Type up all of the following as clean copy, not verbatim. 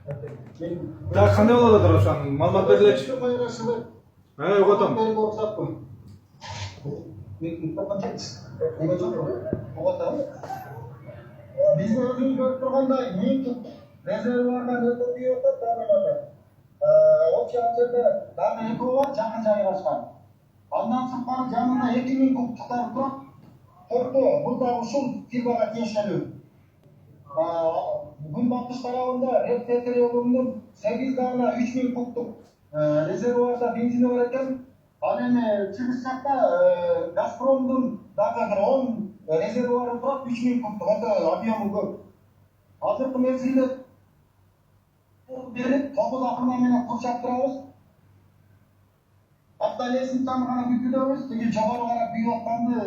Так, қандай болады жатыр ошаң маалымат берилечи. Угатам. Биздин өзүбүз көрүп тургандай эң көп резервуардан өтө тийип атат таанымада. Общий жерде дагы экөө бар, жакын жайгашкан. Андан сырткары жанында 2000 кубтуктар турат. Төртөө бул дагы ушул фирмага тиешелүү. Күнбатыш тарабында Ред Петролиумдун 8 дана 3000 кубтук резервуарда бензини бар экен. Ал эми чыгыш жакта Газпромдун дагы бир 10 резервуары турат 3000 кубтук, өтө объему көп. Азыркы мезгилде берип, тогуз акырма менен курчап турабыз. Автолесницаны гана күтүлөбүз, тиги жогору карап күйүп атканды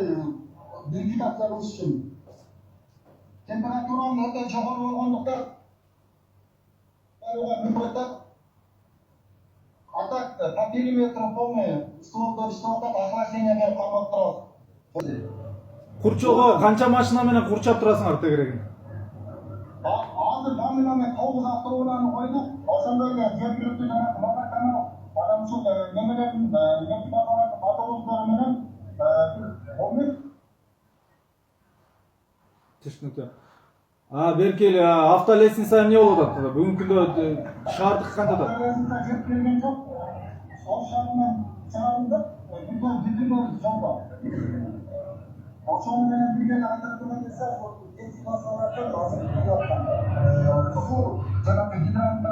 вегетация кылыш үчүн. Температуранын өтө жогору болгондуктан барууга мүмкүн. Атак по периметру полный стволдор иштеп атат, охлаждение берип кармап турабыз. Курчоого канча машина менен курчап турасыңар тегерегин? Азыр дамыганы 9 автоунааны койдук. Ошондой эле жергиликтүү жана мамлекеттик адам ушул немелердин мотовоздору менен 11 Түшүнүктүү. Берки эле автолестница эмне болуп атат? Бүгүнкү күндө шаардык кантип атат? Автолестница жеп келген жок. Сол шаарынан чыгарылдык. Бүтүндөр жолдо. Ошону менен бирге айтып турган нерсе техникалык азыр күйүп аткан. Суу жанагы гидранттар